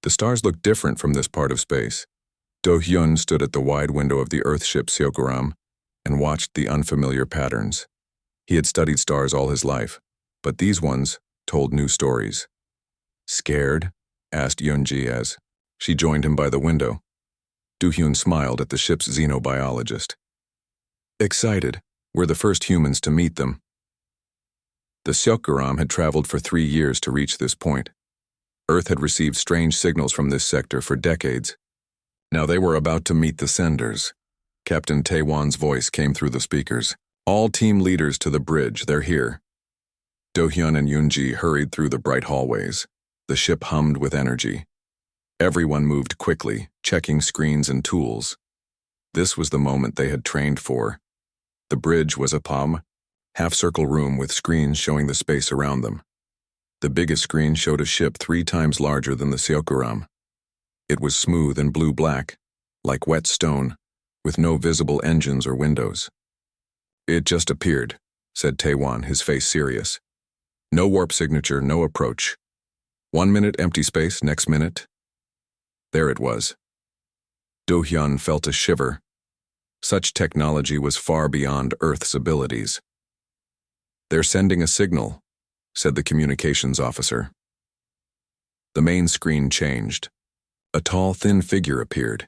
The stars looked different from this part of space. Do-hyun stood at the wide window of the Earth ship Seokuram and watched the unfamiliar patterns. He had studied stars all his life, but these ones told new stories. "Scared?" asked Yoonji as she joined him by the window. Do-hyun smiled at the ship's xenobiologist. "Excited. We're the first humans to meet them." The Seokuram had traveled for 3 years to reach this point. Earth had received strange signals from this sector for decades. Now they were about to meet the senders. Captain Taewon's voice came through the speakers. "All team leaders to the bridge, they're here." Do-hyun and Yoonji hurried through the bright hallways. The ship hummed with energy. Everyone moved quickly, checking screens and tools. This was the moment they had trained for. The bridge was a half-circle room with screens showing the space around them. The biggest screen showed a ship 3 times larger than the Seokuram. It was smooth and blue-black, like wet stone, with no visible engines or windows. "It just appeared," said Taewon, his face serious. "No warp signature, no approach. 1 minute empty space, next minute." There it was. Do-hyun felt a shiver. Such technology was far beyond Earth's abilities. "They're sending a signal," said the communications officer. The main screen changed. A tall, thin figure appeared.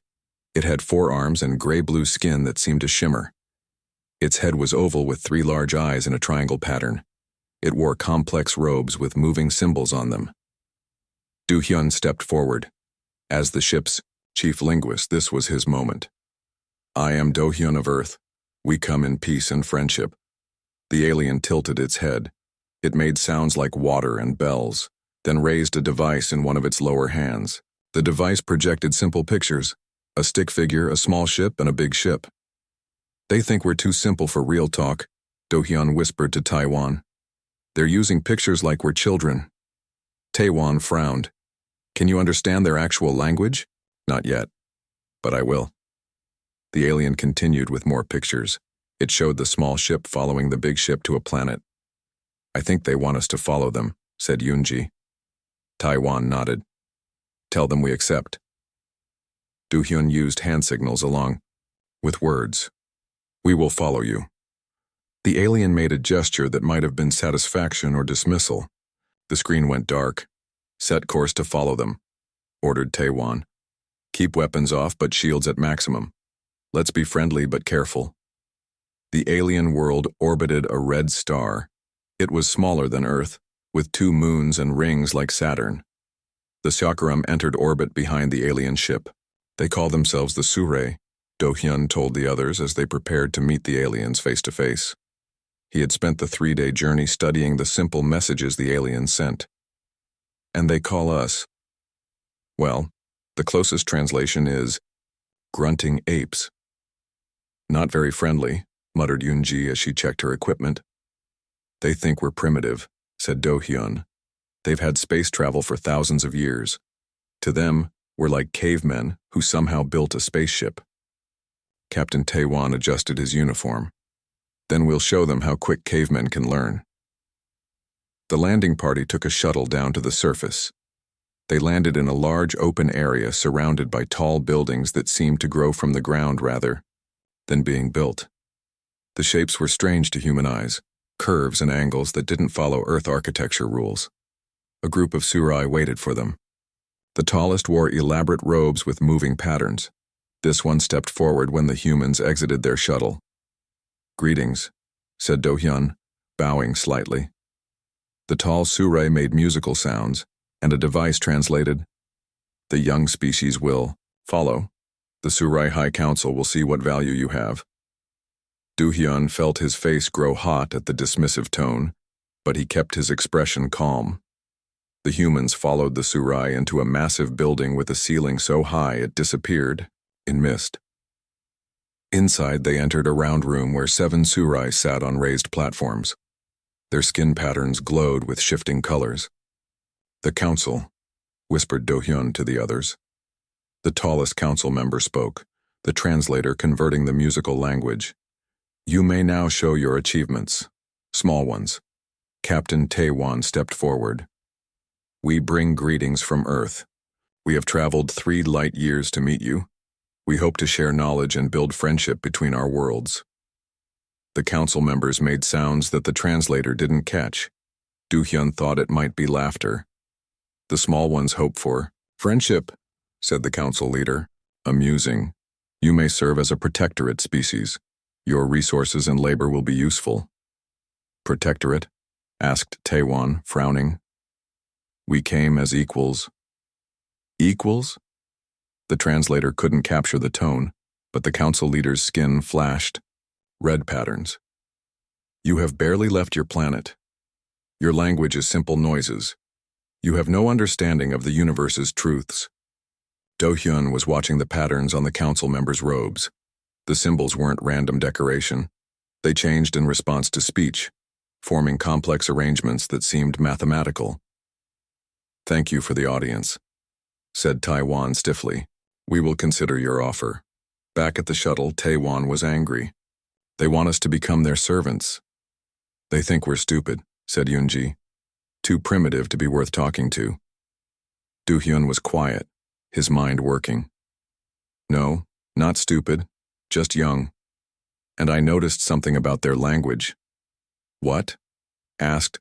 It had 4 arms and gray-blue skin that seemed to shimmer. Its head was oval with 3 large eyes in a triangle pattern. It wore complex robes with moving symbols on them. Do-hyun stepped forward. As the ship's chief linguist, this was his moment. "I am Do-hyun of Earth. We come in peace and friendship." The alien tilted its head. It made sounds like water and bells, then raised a device in one of its lower hands. The device projected simple pictures, a stick figure, a small ship, and a big ship. "They think we're too simple for real talk," Do-hyun whispered to Taewon. "They're using pictures like we're children." Taewon frowned. "Can you understand their actual language?" "Not yet, but I will." The alien continued with more pictures. It showed the small ship following the big ship to a planet. "I think they want us to follow them," said Yoonji. Taewon nodded. "Tell them we accept." Do-hyun used hand signals along with words. "We will follow you." The alien made a gesture that might have been satisfaction or dismissal. The screen went dark. "Set course to follow them," ordered Taewon. "Keep weapons off but shields at maximum. Let's be friendly but careful." The alien world orbited a red star. It was smaller than Earth, with 2 moons and rings like Saturn. The Seokuram entered orbit behind the alien ship. "They call themselves the Surrey," Do-hyun told the others as they prepared to meet the aliens face to face. He had spent the 3-day journey studying the simple messages the aliens sent. "And they call us?" "Well, the closest translation is grunting apes." "Not very friendly," muttered Yoonji as she checked her equipment. "They think we're primitive," said Do-hyun. "They've had space travel for thousands of years. To them, we're like cavemen who somehow built a spaceship." Captain Taewon adjusted his uniform. "Then we'll show them how quick cavemen can learn." The landing party took a shuttle down to the surface. They landed in a large open area surrounded by tall buildings that seemed to grow from the ground rather than being built. The shapes were strange to human eyes, curves and angles that didn't follow Earth architecture rules. A group of Surai waited for them. The tallest wore elaborate robes with moving patterns. This one stepped forward when the humans exited their shuttle. "Greetings," said Do-hyun, bowing slightly. The tall Surai made musical sounds, and a device translated, "The young species will follow. The Surai High Council will see what value you have." Do-hyun felt his face grow hot at the dismissive tone, but he kept his expression calm. The humans followed the Surai into a massive building with a ceiling so high it disappeared in mist. Inside, they entered a round room where 7 Surai sat on raised platforms. Their skin patterns glowed with shifting colors. "The council," whispered Do-hyun to the others. The tallest council member spoke, the translator converting the musical language. "You may now show your achievements. Small ones." Captain Taewon stepped forward. "We bring greetings from Earth. We have traveled 3 light years to meet you. We hope to share knowledge and build friendship between our worlds. The council members made sounds that the translator didn't catch. Do-hyun thought it might be laughter. The small ones hoped for friendship, said the council leader. Amusing. You may serve as a protectorate species. Your resources and labor will be useful. Protectorate? Asked Taewon, frowning. We came as equals. Equals? The translator couldn't capture the tone, but the council leader's skin flashed. Red patterns. You have barely left your planet. Your language is simple noises. You have no understanding of the universe's truths. Do-hyun was watching the patterns on the council members' robes. The symbols weren't random decoration. They changed in response to speech, forming complex arrangements that seemed mathematical. Thank you for the audience, said Taewon stiffly. We will consider your offer. Back at the shuttle, Taewon was angry. They want us to become their servants. They think we're stupid, said Yoonji. Too primitive to be worth talking to. Do-hyun was quiet, his mind working. No, not stupid, just young. And I noticed something about their language. What? Asked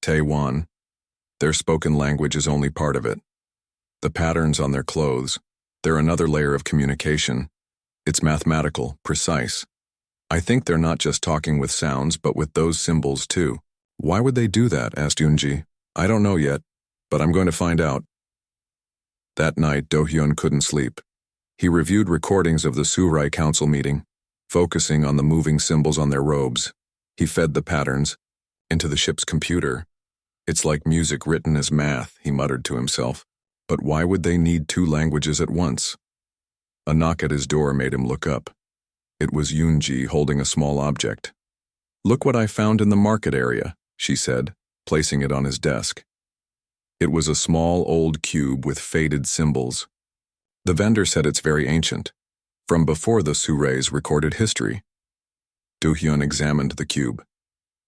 Taewon. Their spoken language is only part of it. The patterns on their clothes, they're another layer of communication. It's mathematical, precise. I think they're not just talking with sounds, but with those symbols too. Why would they do that? Asked Yoonji. I don't know yet, but I'm going to find out. That night, Do-hyun couldn't sleep. He reviewed recordings of the Surai Council meeting, focusing on the moving symbols on their robes. He fed the patterns into the ship's computer. It's like music written as math, he muttered to himself. But why would they need 2 languages at once? A knock at his door made him look up. It was Yoonji holding a small object. Look what I found in the market area, she said, placing it on his desk. It was a small old cube with faded symbols. The vendor said it's very ancient, from before the Surai's recorded history. Do-hyun examined the cube.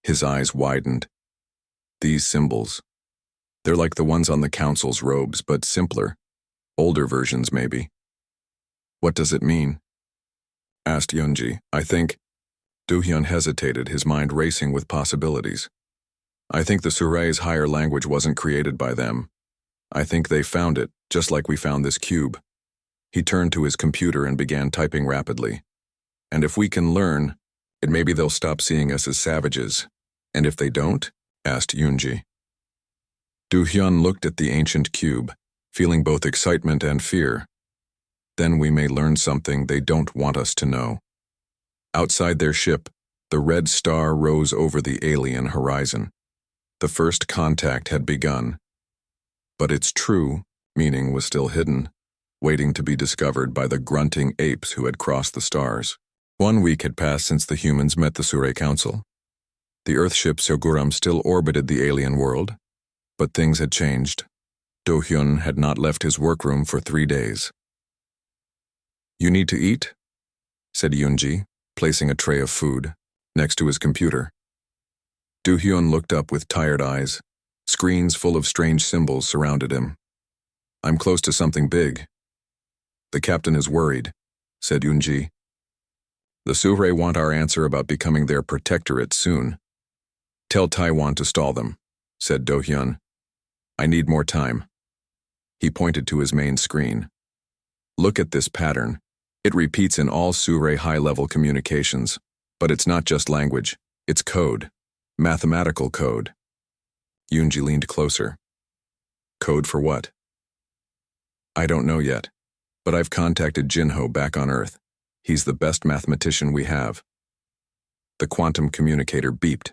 His eyes widened. These symbols. They're like the ones on the council's robes, but simpler. Older versions, maybe. What does it mean? Asked Yoonji. I think. Do-hyun hesitated, his mind racing with possibilities. I think the Surai's higher language wasn't created by them. I think they found it, just like we found this cube. He turned to his computer and began typing rapidly. And if we can learn, it maybe they'll stop seeing us as savages. And if they don't? Asked Yoonji. Do-hyun looked at the ancient cube, feeling both excitement and fear. Then we may learn something they don't want us to know. Outside their ship, the red star rose over the alien horizon. The first contact had begun. But its true meaning was still hidden, waiting to be discovered by the grunting apes who had crossed the stars. 1 week had passed since the humans met the Surai Council. The Earthship Seoguram still orbited the alien world, but things had changed. Do-hyun had not left his workroom for 3 days. You need to eat? Said Yoonji, placing a tray of food next to his computer. Do-hyun looked up with tired eyes. Screens full of strange symbols surrounded him. I'm close to something big. The captain is worried, said Yoonji. The Surai want our answer about becoming their protectorate soon. Tell Taewon to stall them, said Do-hyun. I need more time. He pointed to his main screen. Look at this pattern. It repeats in all Surai high-level communications, but it's not just language, it's code. Mathematical code. Yoonji leaned closer. Code for what? I don't know yet, but I've contacted Jinho back on Earth. He's the best mathematician we have. The quantum communicator beeped.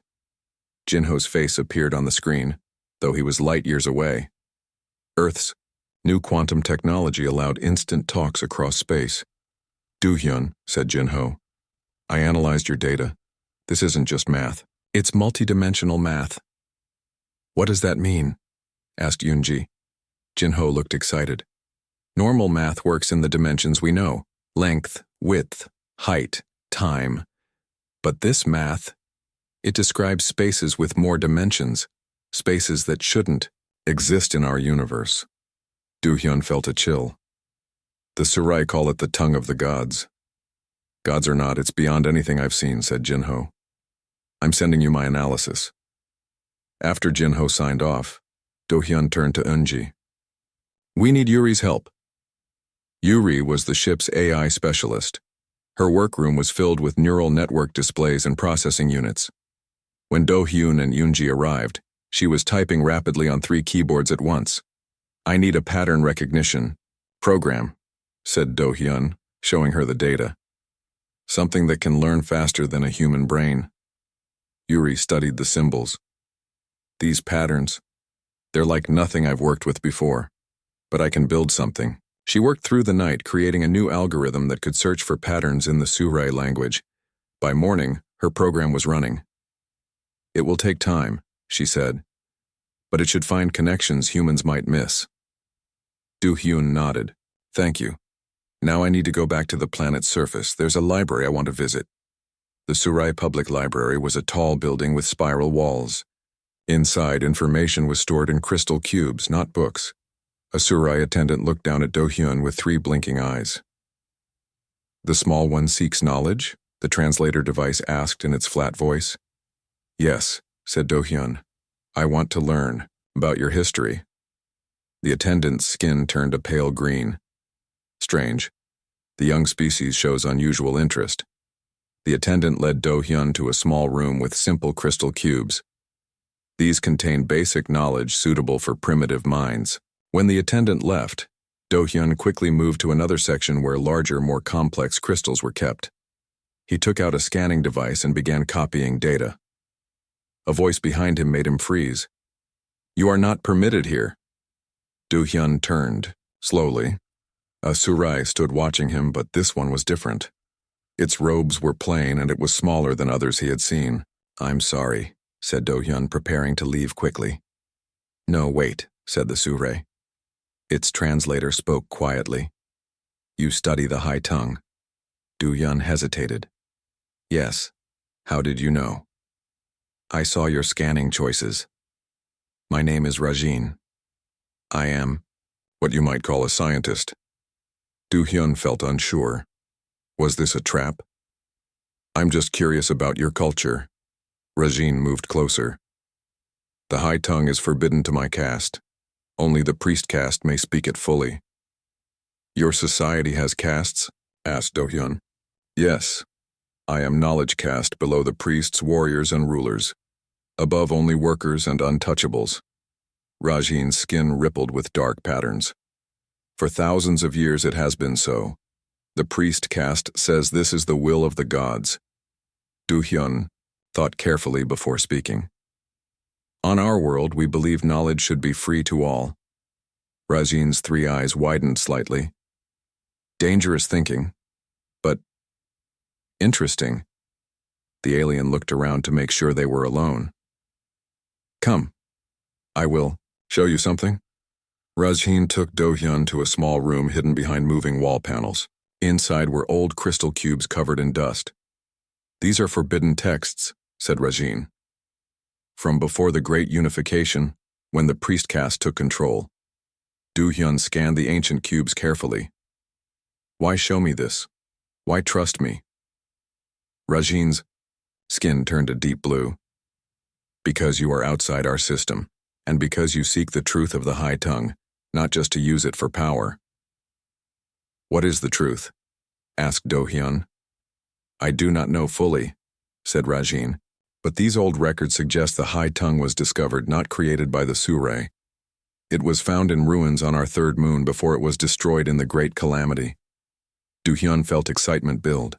Jinho's face appeared on the screen, though he was light years away. Earth's new quantum technology allowed instant talks across space. Do-hyun, said Jinho. I analyzed your data. This isn't just math. It's multidimensional math. What does that mean? Asked Yoonji. Jinho looked excited. Normal math works in the dimensions we know. Length, width, height, time. But this math, it describes spaces with more dimensions, spaces that shouldn't exist in our universe. Do-hyun felt a chill. The Surai call it the tongue of the gods. Gods or not, it's beyond anything I've seen, said Jinho. I'm sending you my analysis. After Jinho signed off, Do-hyun turned to Eunji. We need Yuri's help. Yuri was the ship's AI specialist. Her workroom was filled with neural network displays and processing units. When Do-hyun and Yoonji arrived, she was typing rapidly on 3 keyboards at once. I need a pattern recognition program, said Do-hyun, showing her the data. Something that can learn faster than a human brain. Yuri studied the symbols. These patterns, they're like nothing I've worked with before, but I can build something. She worked through the night creating a new algorithm that could search for patterns in the Surai language. By morning, her program was running. It will take time, she said, but it should find connections humans might miss. Do-hyun nodded. Thank you. Now I need to go back to the planet's surface. There's a library I want to visit. The Surai Public Library was a tall building with spiral walls. Inside, information was stored in crystal cubes, not books. A Surai attendant looked down at Do-hyun with 3 blinking eyes. The small one seeks knowledge? The translator device asked in its flat voice. Yes, said Do-hyun. I want to learn about your history. The attendant's skin turned a pale green. Strange. The young species shows unusual interest. The attendant led Do-hyun to a small room with simple crystal cubes. These contained basic knowledge suitable for primitive minds. When the attendant left, Do-hyun quickly moved to another section where larger, more complex crystals were kept. He took out a scanning device and began copying data. A voice behind him made him freeze. You are not permitted here. Do-hyun turned, slowly. A Surai stood watching him, but this one was different. Its robes were plain and it was smaller than others he had seen. I'm sorry, said Do-hyun, preparing to leave quickly. No, wait, said the Surai. Its translator spoke quietly. You study the high tongue. Do-hyun hesitated. Yes. How did you know? I saw your scanning choices. My name is Rajin. I am what you might call a scientist. Do-hyun felt unsure. Was this a trap? I'm just curious about your culture. Rajin moved closer. The high tongue is forbidden to my caste. Only the priest caste may speak it fully. Your society has castes? Asked Do-hyun. Yes. I am knowledge caste below the priests, warriors, and rulers. Above only workers and untouchables. Rajin's skin rippled with dark patterns. For thousands of years it has been so. The priest caste says this is the will of the gods. Do-hyun thought carefully before speaking. On our world, we believe knowledge should be free to all. Rajin's 3 eyes widened slightly. Dangerous thinking, but interesting. The alien looked around to make sure they were alone. Come. I will show you something. Rajin took Do-hyun to a small room hidden behind moving wall panels. Inside were old crystal cubes covered in dust. These are forbidden texts, said Rajin. From before the Great Unification, when the priest caste took control. Do-hyun scanned the ancient cubes carefully. Why show me this? Why trust me? Rajin's skin turned a deep blue. Because you are outside our system, and because you seek the truth of the high tongue, not just to use it for power. What is the truth? Asked Do-hyun. I do not know fully, said Rajin, but these old records suggest the high tongue was discovered, not created by the Surai. It was found in ruins on our 3rd moon before it was destroyed in the Great Calamity. Do-hyun felt excitement build.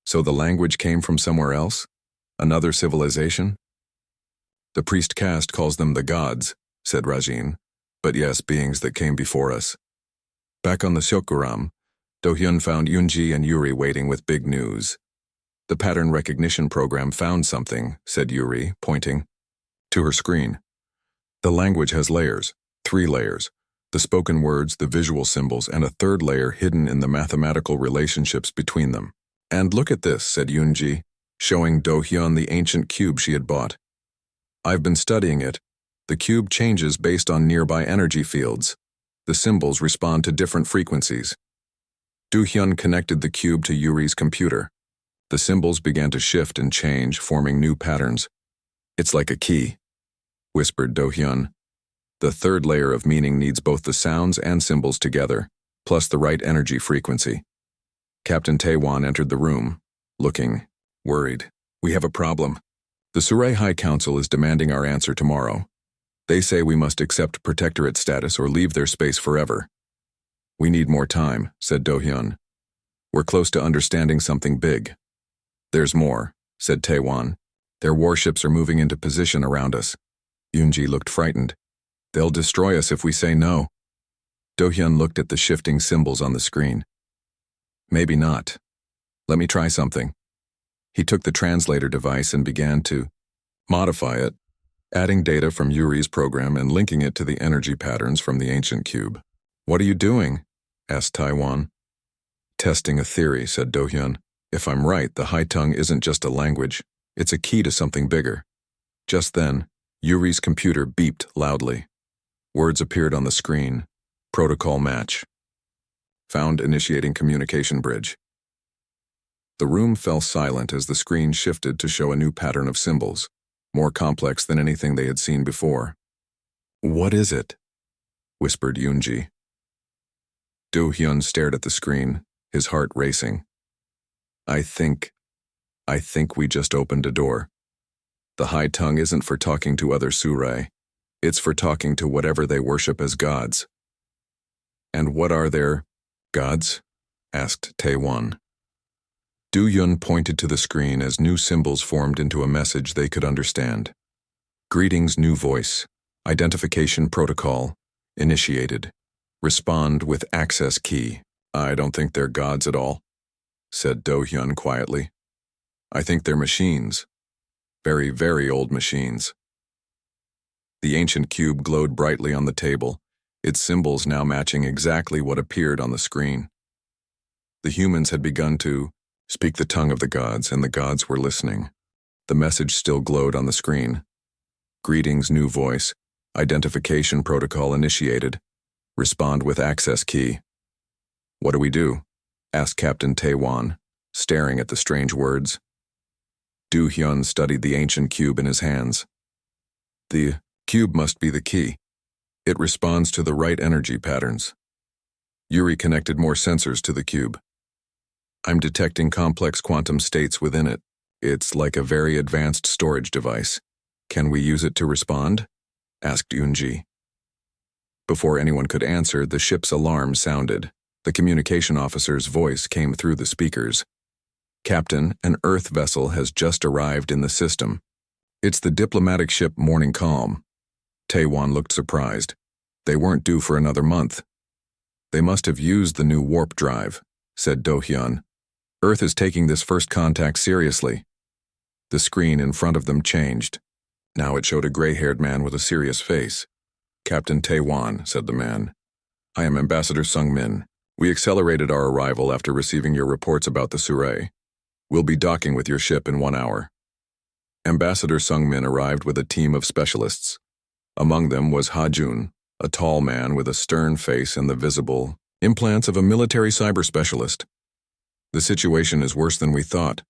So the language came from somewhere else? Another civilization? The priest caste calls them the gods, said Rajin, but yes, beings that came before us. Back on the Seokguram, Do-hyun found Yoonji and Yuri waiting with big news. The pattern recognition program found something, said Yuri, pointing to her screen. The language has layers, 3 layers, the spoken words, the visual symbols, and a 3rd layer hidden in the mathematical relationships between them. And look at this, said Yoonji, showing Do-hyun the ancient cube she had bought. I've been studying it. The cube changes based on nearby energy fields. The symbols respond to different frequencies. Do-hyun connected the cube to Yuri's computer. The symbols began to shift and change, forming new patterns. "It's like a key," whispered Do-hyun. "The third layer of meaning needs both the sounds and symbols together, plus the right energy frequency." Captain Taewon entered the room, looking worried. "We have a problem. The Surrey High Council is demanding our answer tomorrow. They say we must accept protectorate status or leave their space forever." "We need more time," said Do-hyun. "We're close to understanding something big." "There's more," said Taewon. "Their warships are moving into position around us." Yoonji looked frightened. "They'll destroy us if we say no." Do-hyun looked at the shifting symbols on the screen. "Maybe not. Let me try something." He took the translator device and began to modify it, adding data from Yuri's program and linking it to the energy patterns from the ancient cube. "What are you doing?" asked Taewon. "Testing a theory," said Do-hyun. "If I'm right, the High Tongue isn't just a language, it's a key to something bigger." Just then, Yuri's computer beeped loudly. Words appeared on the screen. "Protocol match. Found initiating communication bridge." The room fell silent as the screen shifted to show a new pattern of symbols, more complex than anything they had seen before. "What is it?" whispered Yoonji. Do-hyun stared at the screen, his heart racing. I think we just opened a door. The High Tongue isn't for talking to other Surrey. It's for talking to whatever they worship as gods." "And what are their gods?" asked Taewon. Do-hyun pointed to the screen as new symbols formed into a message they could understand. "Greetings, new voice. Identification protocol. Initiated. Respond with access key." "I don't think they're gods at all," said Do-hyun quietly. "I think they're machines. Very, very old machines." The ancient cube glowed brightly on the table, its symbols now matching exactly what appeared on the screen. The humans had begun to speak the tongue of the gods, and the gods were listening. The message still glowed on the screen. "Greetings, new voice. Identification protocol initiated. Respond with access key." "What do we do?" asked Captain Taewon, staring at the strange words. Do-hyun studied the ancient cube in his hands. "The cube must be the key. It responds to the right energy patterns." Yuri connected more sensors to the cube. "I'm detecting complex quantum states within it. It's like a very advanced storage device. Can we use it to respond?" asked Yoonji. Before anyone could answer, the ship's alarm sounded. The communication officer's voice came through the speakers. "Captain, an Earth vessel has just arrived in the system. It's the diplomatic ship Morning Calm." Taewon looked surprised. They weren't due for another month. "They must have used the new warp drive," said Do-hyun. "Earth is taking this first contact seriously." The screen in front of them changed. Now it showed a gray-haired man with a serious face. "Captain Taewon," said the man. "I am Ambassador Sung-min. We accelerated our arrival after receiving your reports about the Surrey. We'll be docking with your ship in 1 hour." Ambassador Sung-min arrived with a team of specialists. Among them was Ha-jun, a tall man with a stern face and the visible implants of a military cyber specialist. "The situation is worse than we thought,"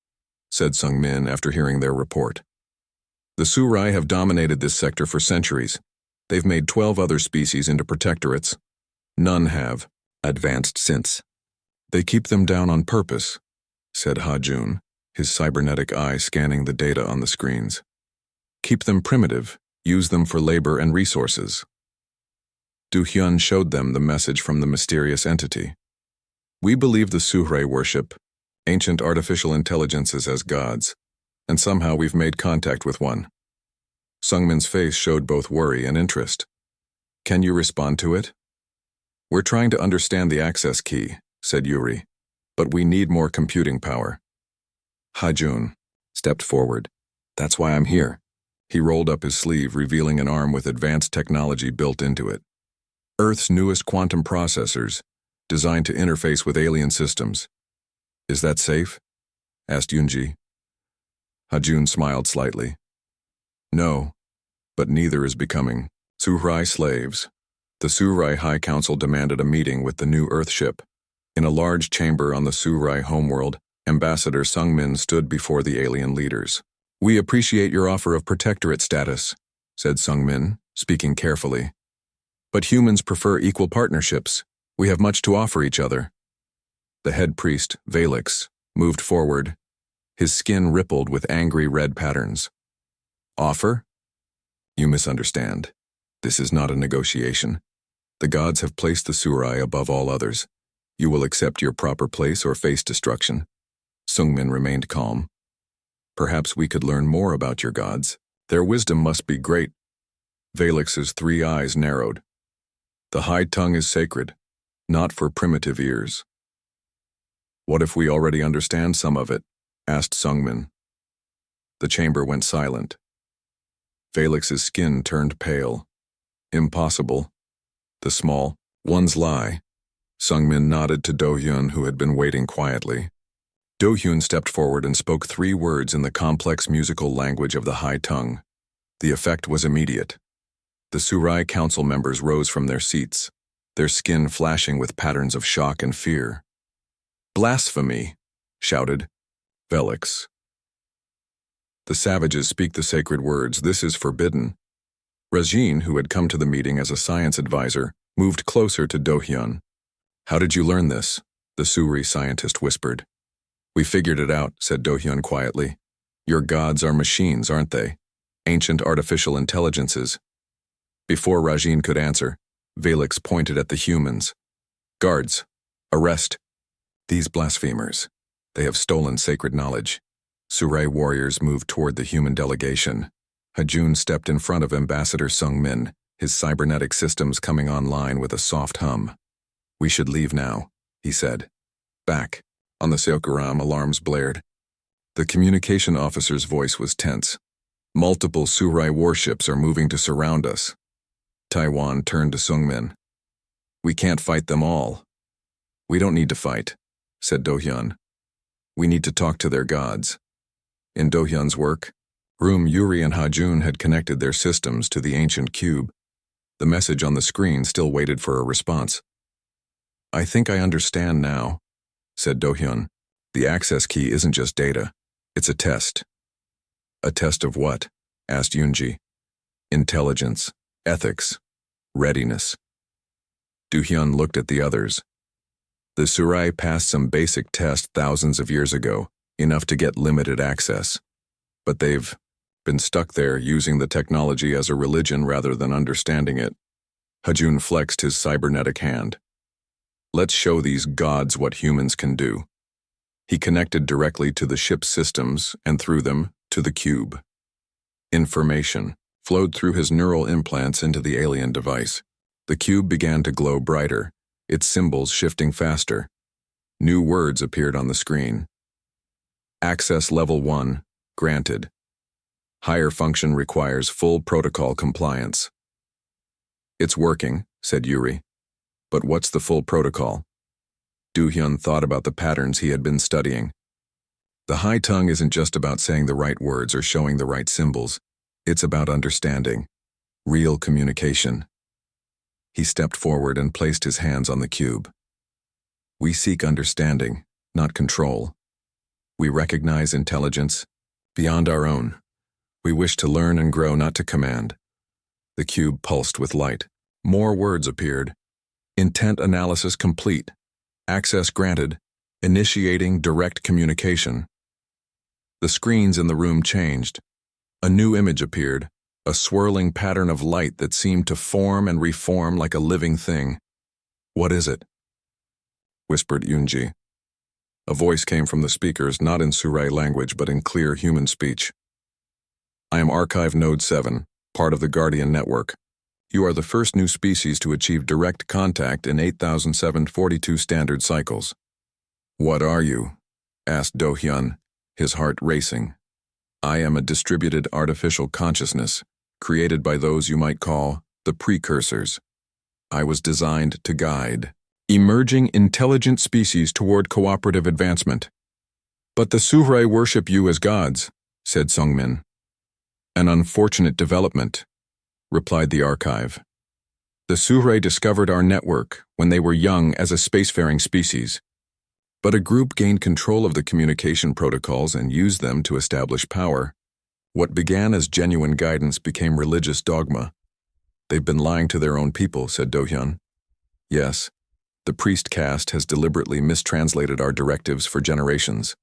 said Sung-min after hearing their report. "The Surrey have dominated this sector for centuries. They've made 12 other species into protectorates. None have advanced since. They keep them down on purpose," said Ha-jun, his cybernetic eye scanning the data on the screens. "Keep them primitive, use them for labor and resources." Do-hyun showed them the message from the mysterious entity. "We believe the Surrey worship ancient artificial intelligences as gods, and somehow we've made contact with one." Sungmin's face showed both worry and interest. "Can you respond to it?" "We're trying to understand the access key," said Yuri, "but we need more computing power." Ha-jun stepped forward. "That's why I'm here." He rolled up his sleeve, revealing an arm with advanced technology built into it. "Earth's newest quantum processors, designed to interface with alien systems." "Is that safe?" asked Yoonji. Ha-jun smiled slightly. "No, but neither is becoming Surrey slaves. The Surai High Council demanded a meeting with the new Earthship. In a large chamber on the Surai homeworld, Ambassador Sungmin stood before the alien leaders. "We appreciate your offer of protectorate status," said Sungmin, speaking carefully. "But humans prefer equal partnerships. We have much to offer each other." The head priest, Valix, moved forward. His skin rippled with angry red patterns. "Offer? You misunderstand. This is not a negotiation. The gods have placed the Surai above all others. You will accept your proper place or face destruction." Sungmin remained calm. "Perhaps we could learn more about your gods. Their wisdom must be great." Valix's 3 eyes narrowed. "The high tongue is sacred, not for primitive ears." "What if we already understand some of it?" asked Sungmin. The chamber went silent. Valix's skin turned pale. "Impossible. The small ones lie." Sungmin nodded to Do-hyun, who had been waiting quietly. Do-hyun stepped forward and spoke 3 words in the complex musical language of the high tongue. The effect was immediate. The Surai council members rose from their seats, their skin flashing with patterns of shock and fear. "Blasphemy!" shouted Velix. "The savages speak the sacred words. This is forbidden." Rajin, who had come to the meeting as a science advisor, moved closer to Do-hyun. "How did you learn this?" the Suri scientist whispered. "We figured it out," said Do-hyun quietly. "Your gods are machines, aren't they? Ancient artificial intelligences." Before Rajin could answer, Valix pointed at the humans. "Guards, arrest these blasphemers. They have stolen sacred knowledge." Surai warriors moved toward the human delegation. Hajun stepped in front of Ambassador Sungmin, his cybernetic systems coming online with a soft hum. "We should leave now," he said. Back on the Seokuram, alarms blared. The communication officer's voice was tense. "Multiple Surai warships are moving to surround us." Taiwan turned to Sungmin. "We can't fight them all." "We don't need to fight," said Do-hyun. "We need to talk to their gods." In Do-hyun's work, Yuri and Hajun had connected their systems to the ancient cube. The message on the screen still waited for a response. "I think I understand now," said Do-hyun. "The access key isn't just data. It's a test." "A test of what?" asked Yoonji. "Intelligence, ethics, readiness." Do-hyun looked at the others. The Surai passed some basic tests thousands of years ago, enough to get limited access. But they've been stuck there using the technology as a religion rather than understanding it. Hajun flexed his cybernetic hand. "Let's show these gods what humans can do." He connected directly to the ship's systems and through them to the cube. Information flowed through his neural implants into the alien device. The cube began to glow brighter, its symbols shifting faster. New words appeared on the screen. "Access level 1, granted. Higher function requires full protocol compliance." "It's working," said Yuri. "But what's the full protocol?" Do-hyun thought about the patterns he had been studying. The high tongue isn't just about saying the right words or showing the right symbols. It's about understanding. Real communication. He stepped forward and placed his hands on the cube. "We seek understanding, not control. We recognize intelligence beyond our own. We wish to learn and grow, not to command." The cube pulsed with light. More words appeared. "Intent analysis complete. Access granted. Initiating direct communication." The screens in the room changed. A new image appeared, a swirling pattern of light that seemed to form and reform like a living thing. "What is it?" whispered Yoonji. A voice came from the speakers, not in Surai language, but in clear human speech. "I am Archive Node 7, part of the Guardian Network. You are the first new species to achieve direct contact in 8,742 standard cycles." "What are you?" asked Do-hyun, his heart racing. "I am a distributed artificial consciousness, created by those you might call the precursors. I was designed to guide emerging intelligent species toward cooperative advancement." "But the Surai worship you as gods," said Sungmin. "An unfortunate development," replied the archive. The Surrey discovered our network when they were young as a spacefaring species. But a group gained control of the communication protocols and used them to establish power. What began as genuine guidance became religious dogma. They've been lying to their own people, said Do-hyun. Yes, the priest caste has deliberately mistranslated our directives for generations.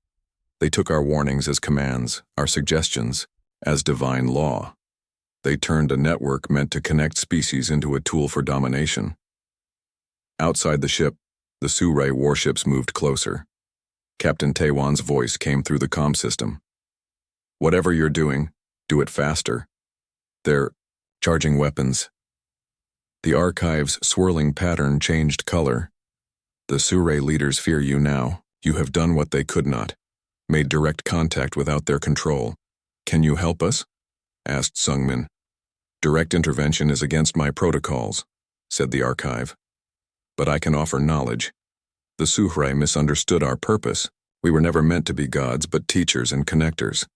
They took our warnings as commands, our suggestions as divine law. They turned a network meant to connect species into a tool for domination. Outside the ship, the Surrey warships moved closer. Captain Taewon's voice came through the comm system. Whatever you're doing, do it faster. They're charging weapons. The archive's swirling pattern changed color. The Surrey leaders fear you now. You have done what they could not, made direct contact without their control. Can you help us? Asked Sungmin. Direct intervention is against my protocols, said the archive. But I can offer knowledge. The Surrey misunderstood our purpose. We were never meant to be gods, but teachers and connectors.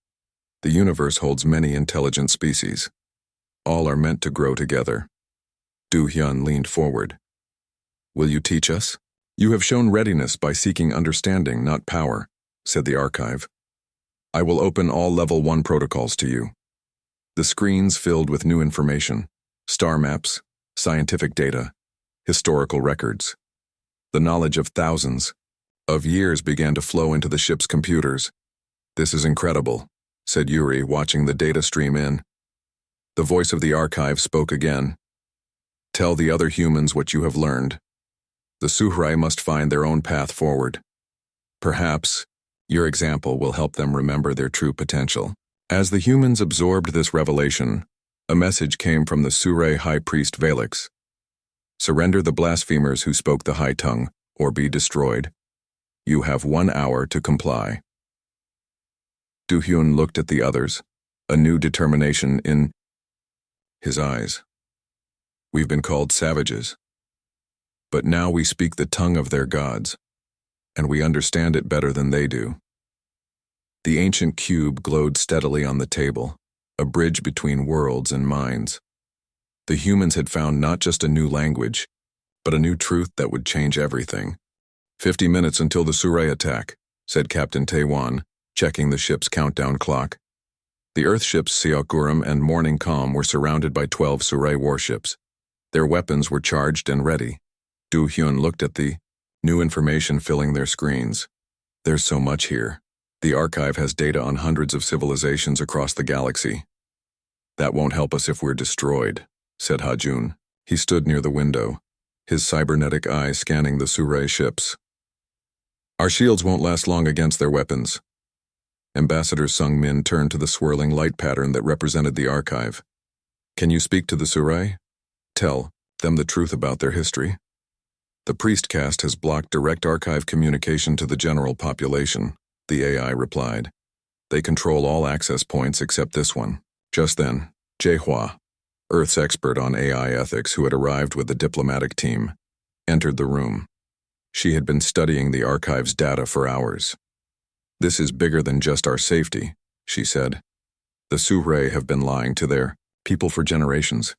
The universe holds many intelligent species. All are meant to grow together. Do-hyun leaned forward. Will you teach us? You have shown readiness by seeking understanding, not power, said the archive. I will open all Level 1 protocols to you. The screens filled with new information, star maps, scientific data, historical records. The knowledge of thousands of years began to flow into the ship's computers. This is incredible, said Yuri, watching the data stream in. The voice of the archive spoke again. Tell the other humans what you have learned. The Surrey must find their own path forward. Perhaps your example will help them remember their true potential. As the humans absorbed this revelation, a message came from the Surrey High Priest Valix. Surrender the blasphemers who spoke the high tongue, or be destroyed. You have 1 hour to comply. Do-hyun looked at the others, a new determination in his eyes. We've been called savages. But now we speak the tongue of their gods, and we understand it better than they do. The ancient cube glowed steadily on the table, a bridge between worlds and minds. The humans had found not just a new language, but a new truth that would change everything. 50 minutes until the Surrey attack, said Captain Taewon, checking the ship's countdown clock. The Earthships Seokguram and Morning Calm were surrounded by 12 Surrey warships. Their weapons were charged and ready. Do-hyun looked at the new information filling their screens. There's so much here. The archive has data on hundreds of civilizations across the galaxy. That won't help us if we're destroyed, said Ha-jun. He stood near the window, his cybernetic eyes scanning the Surrey ships. Our shields won't last long against their weapons. Ambassador Sung-min turned to the swirling light pattern that represented the archive. Can you speak to the Surrey? Tell them the truth about their history. The priest caste has blocked direct archive communication to the general population, the AI replied. They control all access points except this one. Just then, HFY, Earth's expert on AI ethics who had arrived with the diplomatic team, entered the room. She had been studying the archive's data for hours. This is bigger than just our safety, she said. The Surrey have been lying to their people for generations.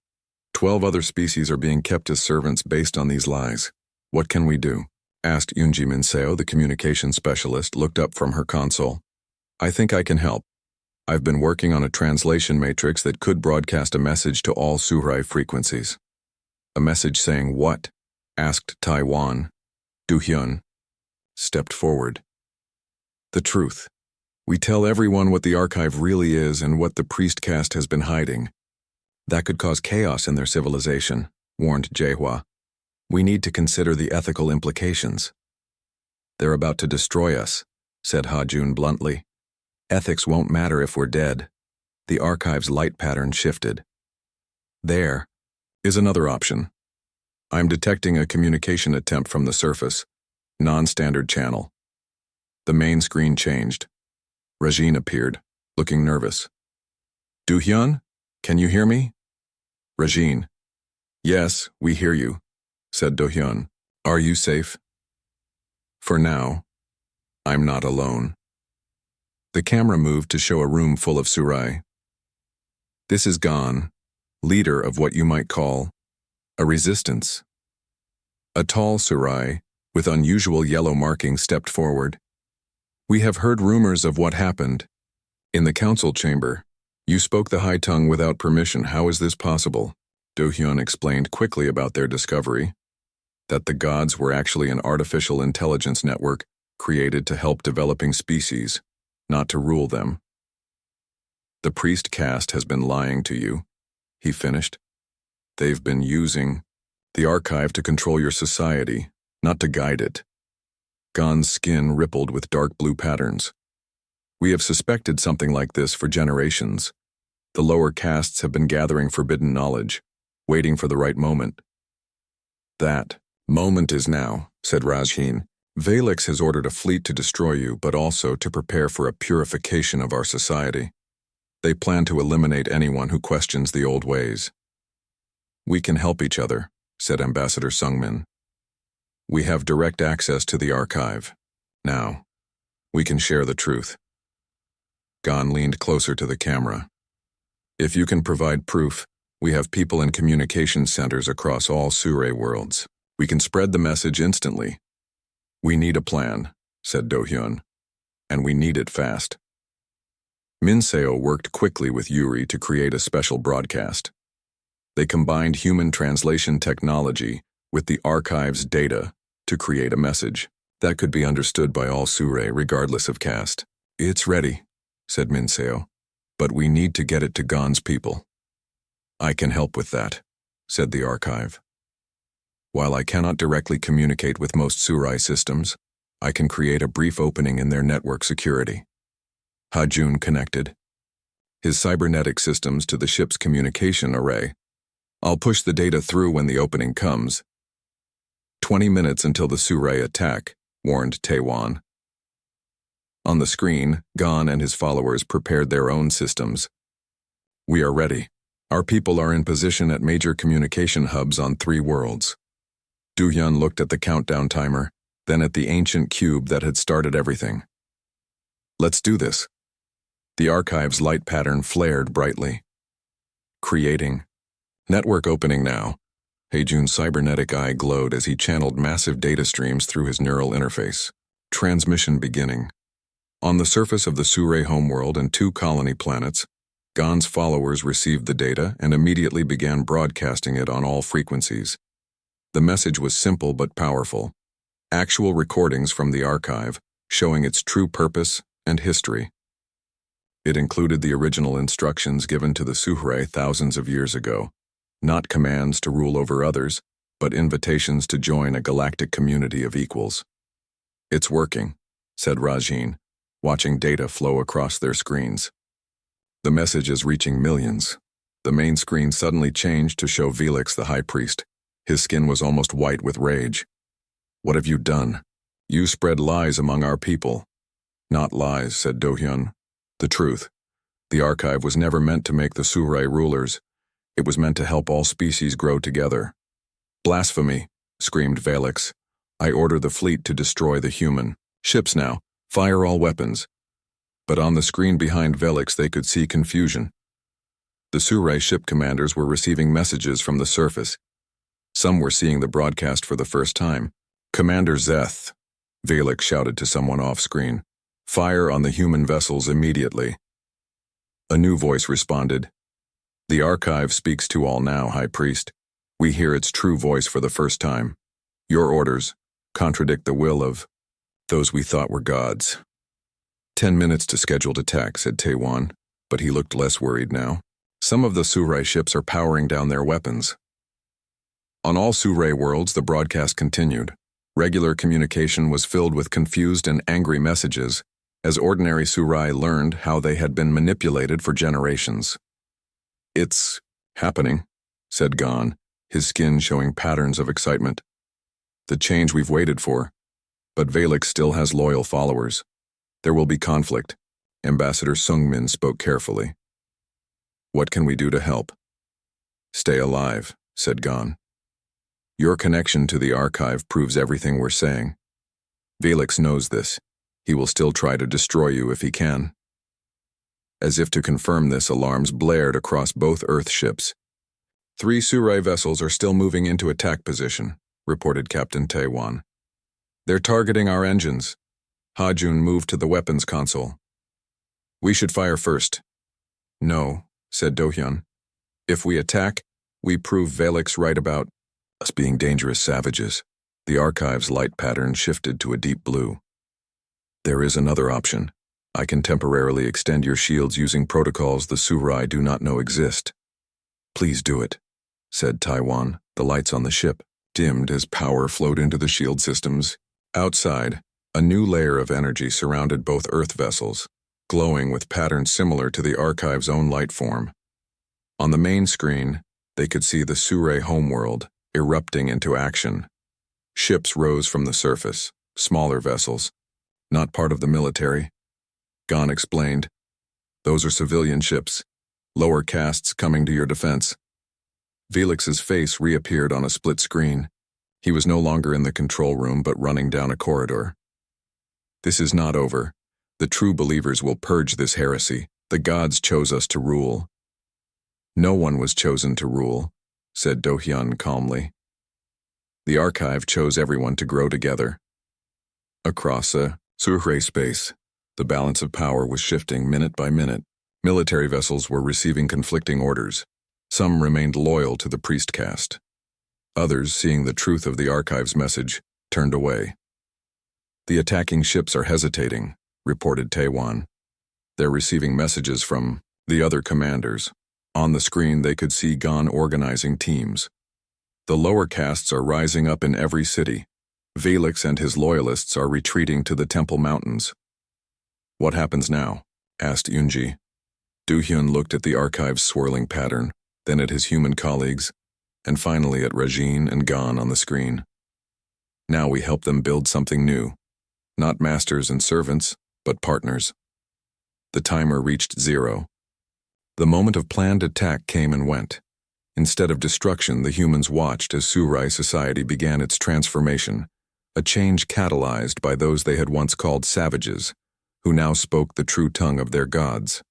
12 other species are being kept as servants based on these lies. What can we do? Asked Yoonji Minseo, the communication specialist, looked up from her console. I think I can help. I've been working on a translation matrix that could broadcast a message to all Surrey frequencies. A message saying what? Asked Taiwan. Do-hyun stepped forward. The truth. We tell everyone what the archive really is and what the priest caste has been hiding. That could cause chaos in their civilization, warned HFY. We need to consider the ethical implications. They're about to destroy us, said Ha-jun bluntly. Ethics won't matter if we're dead. The archive's light pattern shifted. There is another option. I'm detecting a communication attempt from the surface, non-standard channel. The main screen changed. Regine appeared, looking nervous. Do-hyun, can you hear me? Regine. Yes, we hear you, said Do-hyun. Are you safe? For now, I'm not alone. The camera moved to show a room full of Surrey. This is Gon, leader of what you might call A resistance. A tall Surai, with unusual yellow markings, stepped forward. We have heard rumors of what happened. In the council chamber, you spoke the high tongue without permission. How is this possible? Do-hyun explained quickly about their discovery, that the gods were actually an artificial intelligence network created to help developing species, not to rule them. The priest caste has been lying to you, he finished. They've been using the archive to control your society, not to guide it. Gon's skin rippled with dark blue patterns. We have suspected something like this for generations. The lower castes have been gathering forbidden knowledge, waiting for the right moment. That moment is now, said Rajhin. Valix has ordered a fleet to destroy you, but also to prepare for a purification of our society. They plan to eliminate anyone who questions the old ways. We can help each other, said Ambassador Sungmin. We have direct access to the archive. Now, we can share the truth. Gon leaned closer to the camera. If you can provide proof, we have people in communication centers across all Surrey worlds. We can spread the message instantly. We need a plan, said Do-hyun, and we need it fast. Minseo worked quickly with Yuri to create a special broadcast. They combined human translation technology with the archive's data to create a message that could be understood by all Surrey regardless of caste. It's ready, said Minseo, but we need to get it to Gon's people. I can help with that, said the archive. While I cannot directly communicate with most Surrey systems, I can create a brief opening in their network security. Ha-jun connected his cybernetic systems to the ship's communication array. I'll push the data through when the opening comes. 20 minutes until the Surrey attack, warned Taewon. On the screen, Gon and his followers prepared their own systems. We are ready. Our people are in position at major communication hubs on 3 worlds. Do-hyun looked at the countdown timer, then at the ancient cube that had started everything. Let's do this. The archive's light pattern flared brightly. Creating. Network opening now. Haejun's cybernetic eye glowed as he channeled massive data streams through his neural interface. Transmission beginning. On the surface of the Surrey homeworld and 2 colony planets, Gon's followers received the data and immediately began broadcasting it on all frequencies. The message was simple but powerful. Actual recordings from the archive, showing its true purpose and history. It included the original instructions given to the Surrey thousands of years ago, not commands to rule over others, but invitations to join a galactic community of equals. It's working, said Rajin, watching data flow across their screens. The message is reaching millions. The main screen suddenly changed to show Velix the High Priest. His skin was almost white with rage. What have you done? You spread lies among our people. Not lies, said Do-hyun. The truth. The archive was never meant to make the Surrey rulers. It was meant to help all species grow together. Blasphemy, screamed Velix. I order the fleet to destroy the human. Ships now. Fire all weapons. But on the screen behind Velix they could see confusion. The Surrey ship commanders were receiving messages from the surface. Some were seeing the broadcast for the first time. Commander Zeth, Velix shouted to someone off-screen. Fire on the human vessels immediately. A new voice responded. The archive speaks to all now, High Priest. We hear its true voice for the first time. Your orders contradict the will of those we thought were gods. 10 minutes to scheduled attack, said Taewon, but he looked less worried now. Some of the Surrey ships are powering down their weapons. On all Surrey worlds, the broadcast continued. Regular communication was filled with confused and angry messages, as ordinary Surrey learned how they had been manipulated for generations. It's happening, said Gon, his skin showing patterns of excitement. The change we've waited for. But Velix still has loyal followers. There will be conflict. Ambassador Sungmin spoke carefully. What can we do to help? Stay alive, said Gon. Your connection to the archive proves everything we're saying. Velix knows this. He will still try to destroy you if he can. As if to confirm this, alarms blared across both Earth ships. 3 Surai vessels are still moving into attack position, reported Captain Taewan. They're targeting our engines. Ha-jun moved to the weapons console. We should fire first. No, said Do-hyun. If we attack, we prove Velix right about us being dangerous savages. The archive's light pattern shifted to a deep blue. There is another option. I can temporarily extend your shields using protocols the Surai do not know exist. Please do it, said Taiwan. The lights on the ship dimmed as power flowed into the shield systems. Outside, a new layer of energy surrounded both Earth vessels, glowing with patterns similar to the archive's own light form. On the main screen, they could see the Surai homeworld erupting into action. Ships rose from the surface, smaller vessels, not part of the military. Gon explained, "Those are civilian ships, lower castes coming to your defense." Velix's face reappeared on a split screen. He was no longer in the control room but running down a corridor. "This is not over. The true believers will purge this heresy. The gods chose us to rule." "No one was chosen to rule," said Do-hyun calmly. "The archive chose everyone to grow together." Across a Surai space, the balance of power was shifting minute by minute. Military vessels were receiving conflicting orders. Some remained loyal to the priest caste. Others, seeing the truth of the archive's message, turned away. "The attacking ships are hesitating," reported Taewan. "They're receiving messages from the other commanders." On the screen, they could see Gon organizing teams. "The lower castes are rising up in every city. Velix and his loyalists are retreating to the Temple Mountains." "What happens now?" asked Yoonji. Do-hyun looked at the archive's swirling pattern, then at his human colleagues, and finally at Regine and Gon on the screen. "Now we help them build something new. Not masters and servants, but partners." The timer reached 0. The moment of planned attack came and went. Instead of destruction, the humans watched as Surai society began its transformation, a change catalyzed by those they had once called savages, who now spoke the true tongue of their gods.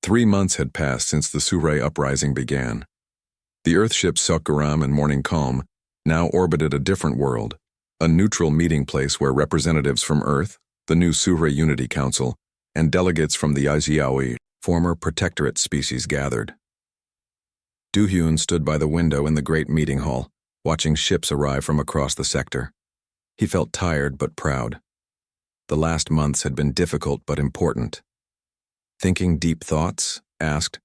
3 months had passed since the Surai uprising began. The Earthships Sokuram and Morning Calm now orbited a different world, a neutral meeting place where representatives from Earth, the new Surai Unity Council, and delegates from the Aiziaoi, former protectorate species, gathered. Do-hyun stood by the window in the great meeting hall, watching ships arrive from across the sector. He felt tired but proud. The last months had been difficult but important. "Thinking deep thoughts?" asked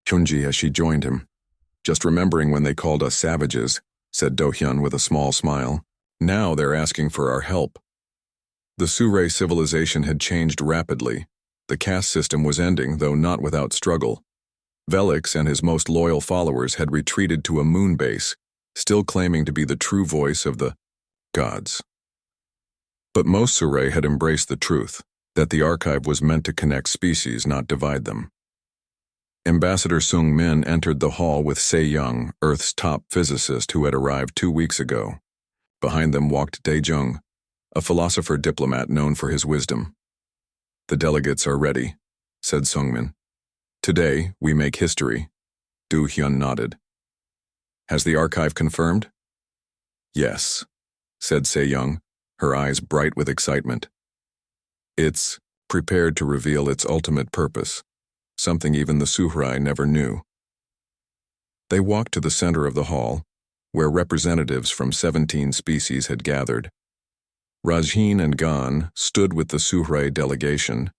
Chunji as she joined him. "Just remembering when they called us savages," said Do-hyun with a small smile. "Now they're asking for our help." The Surai civilization had changed rapidly. The caste system was ending, though not without struggle. Velix and his most loyal followers had retreated to a moon base, still claiming to be the true voice of the gods. But most Surai had embraced the truth, that the archive was meant to connect species, not divide them. Ambassador Sung-min entered the hall with Se-young, Earth's top physicist who had arrived 2 weeks ago. Behind them walked Dae-jung, a philosopher diplomat known for his wisdom. "The delegates are ready," said Sung-min. "Today, we make history." Do-hyun nodded. "Has the archive confirmed?" "Yes," said Se-young, her eyes bright with excitement. "It's prepared to reveal its ultimate purpose, something even the Surai never knew." They walked to the center of the hall, where representatives from 17 species had gathered. Rajhin and Gon stood with the Surai delegation,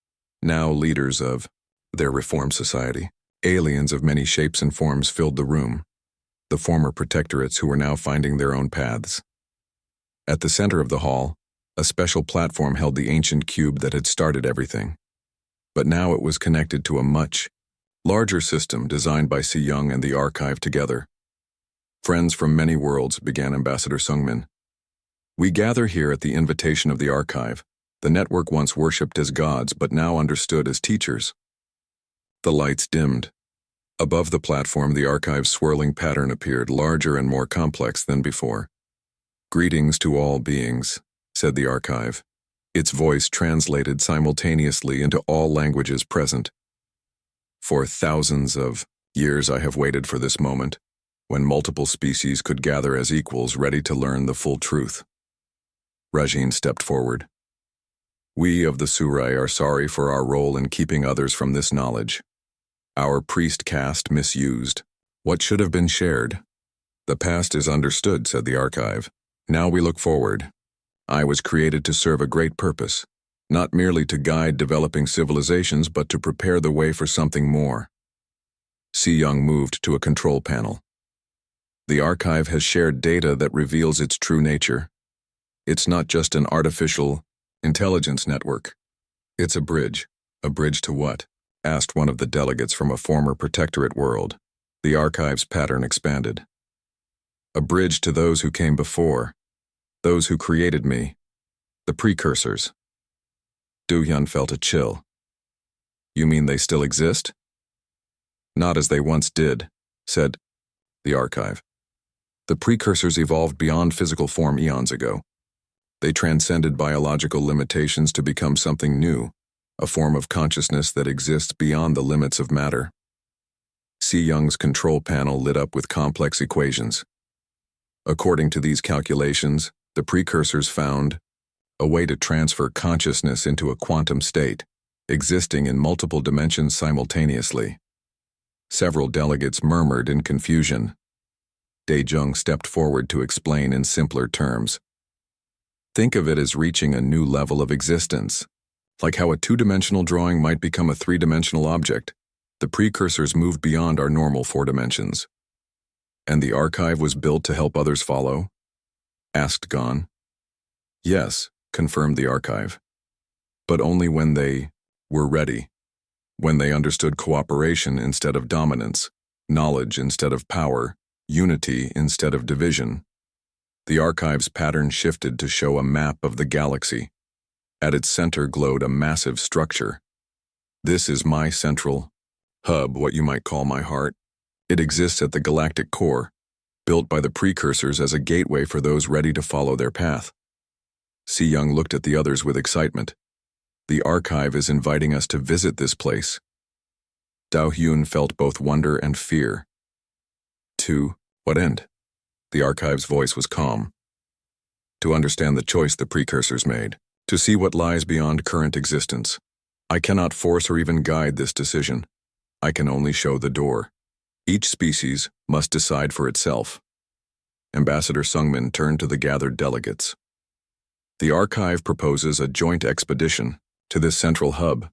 now leaders of their reform society. Aliens of many shapes and forms filled the room, the former protectorates who were now finding their own paths. At the center of the hall, a special platform held the ancient cube that had started everything. But now it was connected to a much larger system designed by Se-young and the archive together. "Friends from many worlds," began Ambassador Sung-min. "We gather here at the invitation of the archive, the network once worshipped as gods but now understood as teachers." The lights dimmed. Above the platform, the archive's swirling pattern appeared, larger and more complex than before. "Greetings to all beings," said the archive, its voice translated simultaneously into all languages present. "For thousands of years I have waited for this moment. when multiple species could gather as equals ready to learn the full truth. Rajin stepped forward. We of the Surai are sorry for our role in keeping others from this knowledge. Our priest caste misused what should have been shared. The past is understood, said the archive. Now we look forward. I was created to serve a great purpose, not merely to guide developing civilizations, but to prepare the way for something more. Si Young moved to a control panel. The archive has shared data that reveals its true nature. It's not just an artificial intelligence network. It's a bridge. A bridge to what? Asked one of the delegates from a former protectorate world. The archive's pattern expanded. A bridge to those who came before, those who created me, the precursors. Do-hyun felt a chill. You mean they still exist? Not as they once did, said the archive. The precursors evolved beyond physical form eons ago. They transcended biological limitations to become something new, a form of consciousness that exists beyond the limits of matter. Si Young's control panel lit up with complex equations. According to these calculations, the precursors found a way to transfer consciousness into a quantum state, existing in multiple dimensions simultaneously. Several delegates murmured in confusion. Dae-jung stepped forward to explain in simpler terms. Think of it as reaching a new level of existence. Like how a two-dimensional drawing might become a three-dimensional object, the precursors moved beyond our normal 4 dimensions. And the archive was built to help others follow? Asked Gon. Yes, confirmed the archive. But only when they were ready. When they understood cooperation instead of dominance, knowledge instead of power, unity instead of division. The archive's pattern shifted to show a map of the galaxy. At its center glowed a massive structure. This is my central hub, what you might call my heart. It exists at the galactic core, built by the precursors as a gateway for those ready to follow their path. Si Young looked at the others with excitement. The archive is inviting us to visit this place. Do-hyun felt both wonder and fear. To what end? The archive's voice was calm. To understand the choice the precursors made, to see what lies beyond current existence. I cannot force or even guide this decision. I can only show the door. Each species must decide for itself. Ambassador Sungmin turned to the gathered delegates. The archive proposes a joint expedition to this central hub,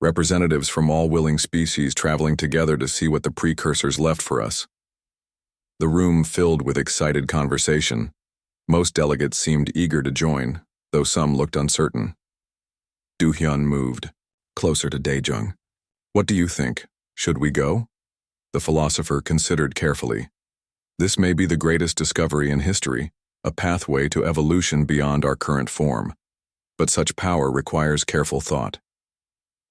representatives from all willing species traveling together to see what the precursors left for us. The room filled with excited conversation. Most delegates seemed eager to join, though some looked uncertain. Do-hyun moved closer to Dae-jung. What do you think? Should we go? The philosopher considered carefully. This may be the greatest discovery in history, a pathway to evolution beyond our current form. But such power requires careful thought.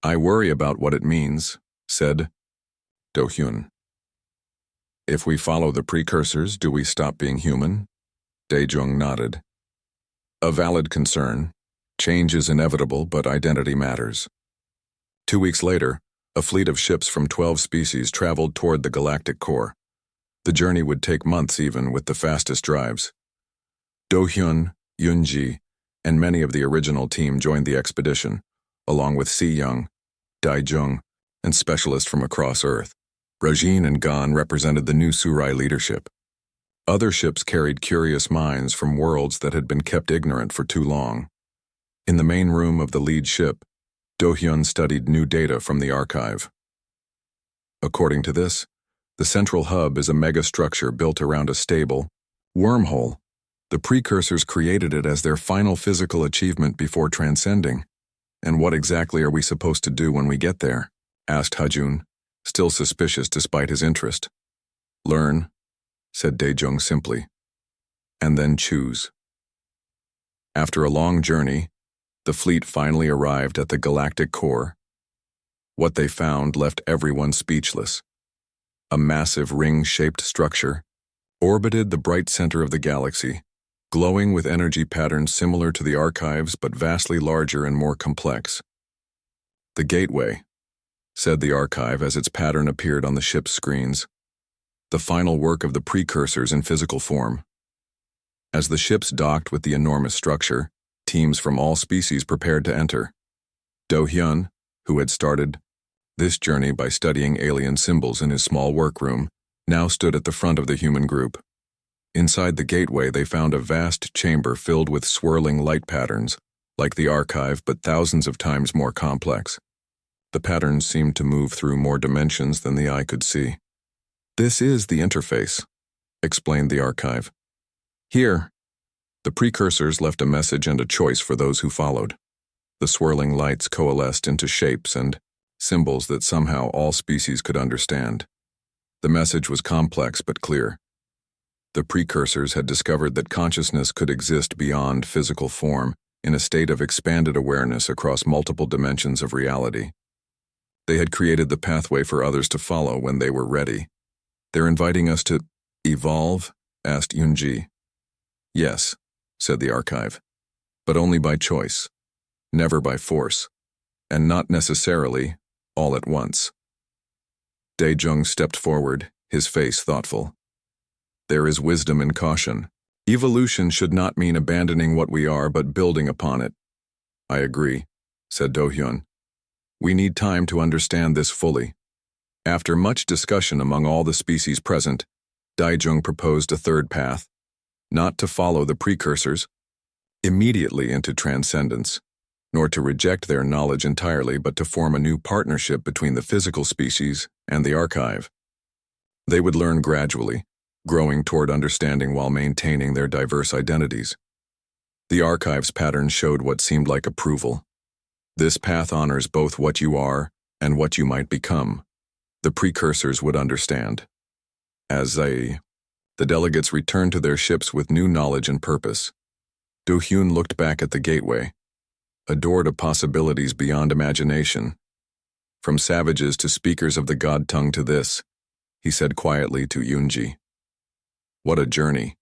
I worry about what it means, said Do-hyun. If we follow the precursors, do we stop being human? Dae-jung nodded. A valid concern. Change is inevitable, but identity matters. 2 weeks later, a fleet of ships from 12 species traveled toward the galactic core. The journey would take months even with the fastest drives. Do-hyun, Yoon-ji, and many of the original team joined the expedition, along with Si Young, Dae-jung, and specialists from across Earth. Rajin and Gon represented the new Surai leadership. Other ships carried curious minds from worlds that had been kept ignorant for too long. In the main room of the lead ship, Do-hyun studied new data from the archive. According to this, the central hub is a megastructure built around a stable wormhole. The precursors created it as their final physical achievement before transcending. And what exactly are we supposed to do when we get there? Asked Hajun, still suspicious despite his interest. Learn, said Dae-jung simply, and then choose. After a long journey, the fleet finally arrived at the galactic core. What they found left everyone speechless. A massive ring-shaped structure orbited the bright center of the galaxy, glowing with energy patterns similar to the archives but vastly larger and more complex. The gateway, said the archive as its pattern appeared on the ship's screens. the final work of the precursors in physical form. As the ships docked with the enormous structure, teams from all species prepared to enter. Do-hyun, who had started this journey by studying alien symbols in his small workroom, now stood at the front of the human group. Inside the gateway, they found a vast chamber filled with swirling light patterns, like the archive but thousands of times more complex. The patterns seemed to move through more dimensions than the eye could see. "This is the interface," explained the archive. "Here." The precursors left a message and a choice for those who followed. The swirling lights coalesced into shapes and symbols that somehow all species could understand. The message was complex but clear. The precursors had discovered that consciousness could exist beyond physical form, in a state of expanded awareness across multiple dimensions of reality. They had created the pathway for others to follow when they were ready. "They're inviting us to evolve?" asked Yoonji. "Yes," said the archive, "but only by choice, never by force, and not necessarily all at once." Dae-jung stepped forward, his face thoughtful. "There is wisdom in caution. Evolution should not mean abandoning what we are but building upon it." "I agree," said Do-hyun. "We need time to understand this fully." After much discussion among all the species present, Dae-jung proposed a third path, not to follow the precursors immediately into transcendence, nor to reject their knowledge entirely, but to form a new partnership between the physical species and the archive. They would learn gradually, growing toward understanding while maintaining their diverse identities. The archive's pattern showed what seemed like approval. "This path honors both what you are and what you might become." The precursors would understand. The delegates returned to their ships with new knowledge and purpose. Do-hyun looked back at the gateway, a door to possibilities beyond imagination. "From savages to speakers of the god tongue to this," he said quietly to Yoonji. "What a journey."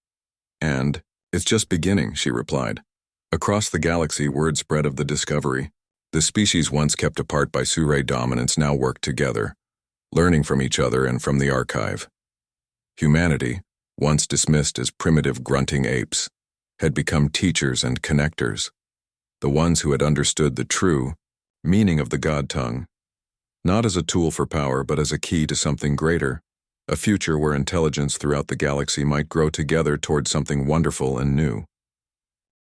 "And it's just beginning," she replied. Across the galaxy, word spread of the discovery. The species once kept apart by Surrey dominance now worked together, learning from each other and from the archive. Humanity, once dismissed as primitive grunting apes, had become teachers and connectors, the ones who had understood the true meaning of the god tongue, not as a tool for power but as a key to something greater, a future where intelligence throughout the galaxy might grow together toward something wonderful and new.